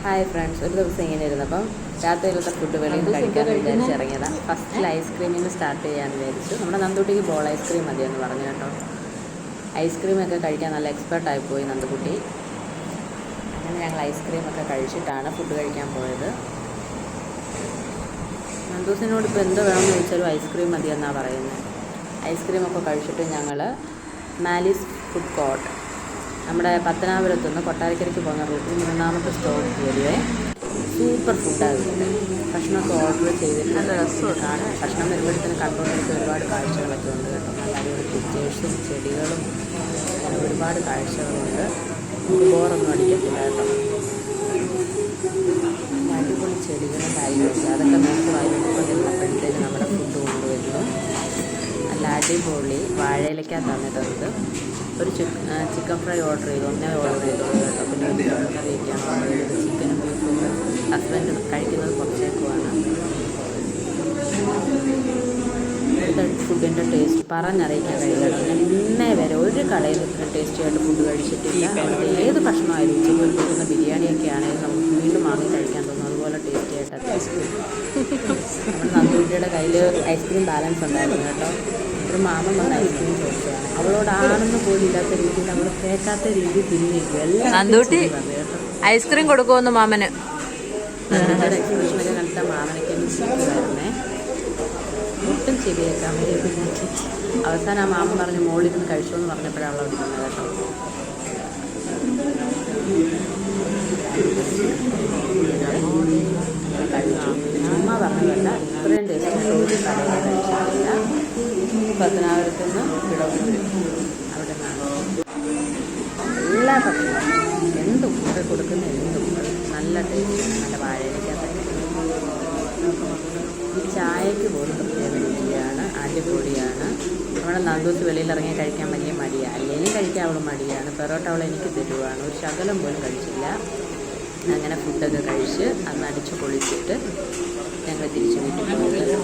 Hi friends, ഒരു ദിവസം ഇങ്ങനെ ഇരുന്നപ്പം രാത്രിയിലത്തെ ഫുഡ് വെളിയിൽ നിന്ന് കഴിക്കാമെന്ന് വിചാരിച്ചിറങ്ങിയതാണ്. ഫസ്റ്റിൽ ഐസ്ക്രീമിൽ നിന്ന് സ്റ്റാർട്ട് ചെയ്യാമെന്ന് വിചാരിച്ചു. നമ്മുടെ നന്ദുട്ടിക്ക് ബോൾ ഐസ്ക്രീം മതിയെന്ന് പറഞ്ഞു കേട്ടോ. ഐസ്ക്രീമൊക്കെ കഴിക്കാൻ നല്ല എക്സ്പേർട്ടായിപ്പോയി നന്ദുകുട്ടി. അങ്ങനെ ഞങ്ങൾ ഐസ്ക്രീമൊക്കെ കഴിച്ചിട്ടാണ് ഫുഡ് കഴിക്കാൻ പോയത്. നന്ദൂസിനോട് ഇപ്പോൾ എന്തോ വേണമെന്ന് ചോദിച്ചാലും ഐസ്ക്രീം മതിയെന്നാണ് പറയുന്നത്. ഐസ്ക്രീമൊക്കെ കഴിച്ചിട്ട് ഞങ്ങൾ മാലീസ് ഫുഡ് കോർട്ട്, നമ്മുടെ പത്തനാപുരത്തു നിന്ന് കൊട്ടാരക്കരയ്ക്ക് പോകുന്ന റൂട്ടിൽ 3ാമത്തെ സ്റ്റോപ്പ് കയറിയേ. സൂപ്പർ ഫുഡാണ്. ഭക്ഷണമൊക്കെ ഓർഡർ ചെയ്തിട്ട് നല്ല രസമാണ്. ഭക്ഷണം വരുമ്പോഴത്തേന് കണ്ടുകൊണ്ടിരിക്കുന്ന ഒരുപാട് കാഴ്ചകളൊക്കെ ഉണ്ട് കേട്ടോ. നല്ല അടിപൊളി പിക്ചേഴ്സും ചെടികളും അങ്ങനെ ഒരുപാട് കാഴ്ചകളുണ്ട്. ബോറൊന്നും അടിക്കത്തില്ല കേട്ടോ. അടിപൊളി ചെടികളും കാര്യങ്ങളൊക്കെ അതൊക്കെ നോക്കി വായിക്കുമ്പോൾ നിന്നപ്പോഴത്തേക്ക് നമ്മുടെ ഫുഡ് കൊണ്ടുവരുന്നു. നല്ല അടിപൊളി വാഴയിലേക്കാണ് തന്നിട്ടുണ്ട്. ഒരു ചിക്കൻ ഫ്രൈ ഓർഡർ ചെയ്തു, ഓർഡർ ചെയ്തോളൂ കേട്ടോ. പിന്നെ ചിക്കൻ കറിയൊക്കെയാണ് ഓർഡർ ചെയ്തത്. ചിക്കനും ബീഫും ഹസ്ബൻഡ് കഴിക്കുന്നത് കുറച്ചേക്കുമാണ്. ഇവിടുത്തെ ഫുഡിൻ്റെ ടേസ്റ്റ് പറഞ്ഞറിയിക്കാൻ കഴിയില്ല. ഞാൻ ഇന്നേ വരെ ഒരു കടയിൽ ഇത്ര ടേസ്റ്റിയായിട്ട് ഫുഡ് കഴിച്ചിട്ടില്ല. അവിടുത്തെ ഏത് ഭക്ഷണമായാലും ഉച്ചയ്ക്ക് കൊടുക്കുന്ന ബിരിയാണിയൊക്കെ ആണെങ്കിൽ നമുക്ക് വീണ്ടും വാങ്ങി കഴിക്കാൻ തോന്നും. അതുപോലെ ടേസ്റ്റിയായിട്ട് നമ്മുടെ നന്ദുട്ടിയുടെ കയ്യിൽ ഐസ്ക്രീം ബാലൻസ് ഉണ്ടായിരുന്നു കേട്ടോ. ഒരു മാമൻ വന്ന് ഐസ്ക്രീം ചോദിച്ചതാണ്. അവളോടാണെന്ന് പോലും ഇല്ലാത്ത രീതിയിൽ നമ്മൾ കേൾക്കാത്ത രീതിയിൽ തിരിഞ്ഞേക്കും. എല്ലാം ഐസ്ക്രീം കൊടുക്കുമെന്ന് മാമന് എക്സ്പ്രഷനൊക്കെ കണ്ടിട്ട് മാമനൊക്കെ മിസ്സായിരുന്നേ. ഒട്ടും ചെവിയേക്കാൻ വേണ്ടി അവസാനം ആ മാമൻ പറഞ്ഞു മോളിരുന്ന് കഴിച്ചോന്ന് പറഞ്ഞപ്പോഴാണ് അവൾ വിളിക്കുന്നത് കേട്ടോ. കഴിച്ചു. ചുമ്മാ പറഞ്ഞതല്ല, ഇത്രയും ടേസ്റ്റായിട്ട് ഒരു കടയിൽ കഴിച്ചിട്ടില്ല. പത്തനാപുരത്തു നിന്ന് വിടവൂര് അവിടെ നിന്നാണ് എല്ലാ ഭക്ഷണവും എന്തും ഇവിടെ കൊടുക്കുന്ന എന്തും നല്ല ടേസ്റ്റ്. നല്ല വാഴയിലേക്കകത്തൊക്കെ ഈ ചായക്ക് പോലും പ്രത്യേക രുചിയാണ്. അടിപൊളിയാണ്. നമ്മുടെ നന്ദൂസ് വെളിയിലിറങ്ങി കഴിക്കാൻ വലിയ മടിയാണ്. അല്ലെങ്കിൽ കഴിക്കാൻ അവൾ മടിയാണ്. പെറോട്ട അവൾ എനിക്ക് തരുവാണ്. ഒരു ശകലം പോലും കഴിച്ചില്ല. അങ്ങനെ ഫുഡൊക്കെ കഴിച്ച് അന്ന് അടിച്ച് പൊളിച്ചിട്ട് ഞങ്ങൾ തിരിച്ചു വീട്ടിൽ പോയത്.